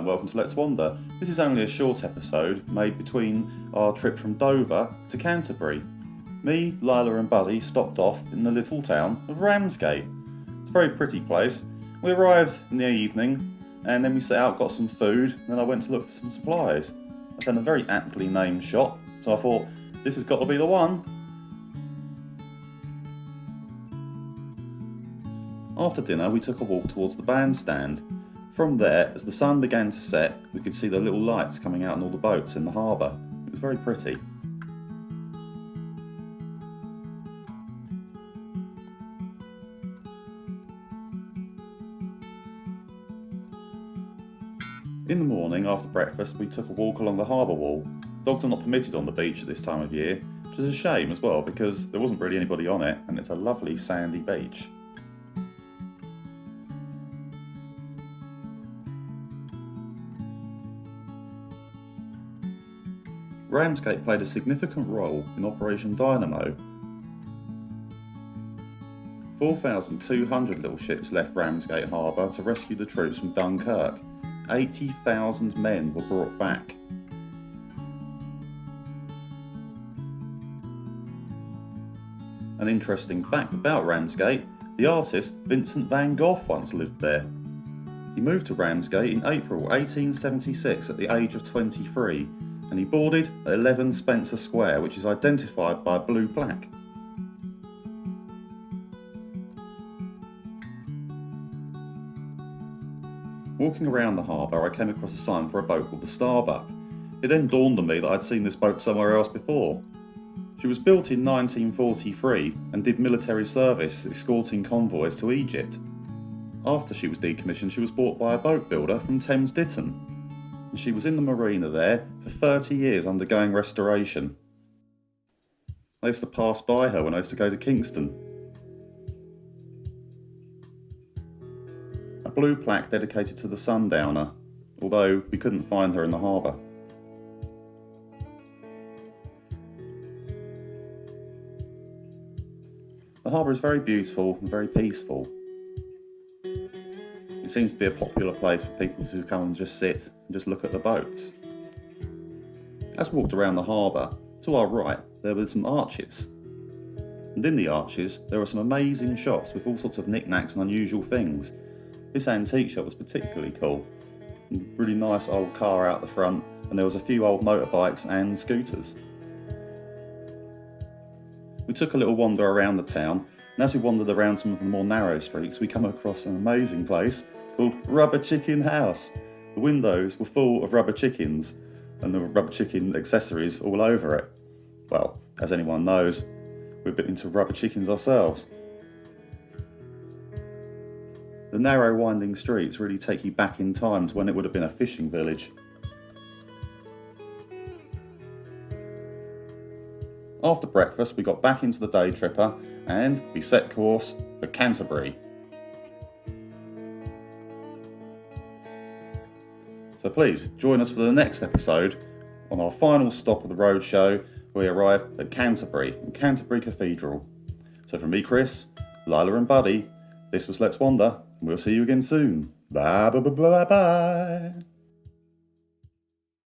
and welcome to Let's Wander. This is only a short episode made between our trip from Dover to Canterbury. Me, Lila and Buddy stopped off in the little town of Ramsgate. It's a very pretty place. We arrived in the evening and then we set out, got some food, and then I went to look for some supplies. I found a very aptly named shop, so I thought, this has got to be the one. After dinner we took a walk towards the bandstand. From there, as the sun began to set, we could see the little lights coming out on all the boats in the harbour. It was very pretty. In the morning, after breakfast, we took a walk along the harbour wall. Dogs are not permitted on the beach at this time of year, which is a shame as well because there wasn't really anybody on it and it's a lovely sandy beach. Ramsgate played a significant role in Operation Dynamo. 4,200 little ships left Ramsgate Harbour to rescue the troops from Dunkirk. 80,000 men were brought back. An interesting fact about Ramsgate, the artist Vincent van Gogh once lived there. He moved to Ramsgate in April 1876 at the age of 23. And he boarded at 11 Spencer Square, which is identified by a blue plaque. Walking around the harbour, I came across a sign for a boat called the Starbuck. It then dawned on me that I'd seen this boat somewhere else before. She was built in 1943 and did military service escorting convoys to Egypt. After she was decommissioned, she was bought by a boat builder from Thames Ditton. She was in the marina there for 30 years undergoing restoration. I used to pass by her when I used to go to Kingston. A blue plaque dedicated to the Sundowner, although we couldn't find her in the harbour. The harbour is very beautiful and very peaceful. It seems to be a popular place for people to come and just sit and just look at the boats. As we walked around the harbour, to our right there were some arches. And in the arches there were some amazing shops with all sorts of knickknacks and unusual things. This antique shop was particularly cool. A really nice old car out the front, and there was a few old motorbikes and scooters. We took a little wander around the town, and as we wandered around some of the more narrow streets, we come across an amazing place called Rubber Chicken House. The windows were full of rubber chickens, and there were rubber chicken accessories all over it. Well, as anyone knows, we're a bit into rubber chickens ourselves. The narrow winding streets really take you back in time to when it would have been a fishing village. After breakfast, we got back into the day tripper and we set course for Canterbury. So please join us for the next episode on our final stop of the roadshow, where we arrive at Canterbury and Canterbury Cathedral. So from me, Chris, Lila and Buddy, this was Let's Wander, and we'll see you again soon. Bye bye bye bye bye.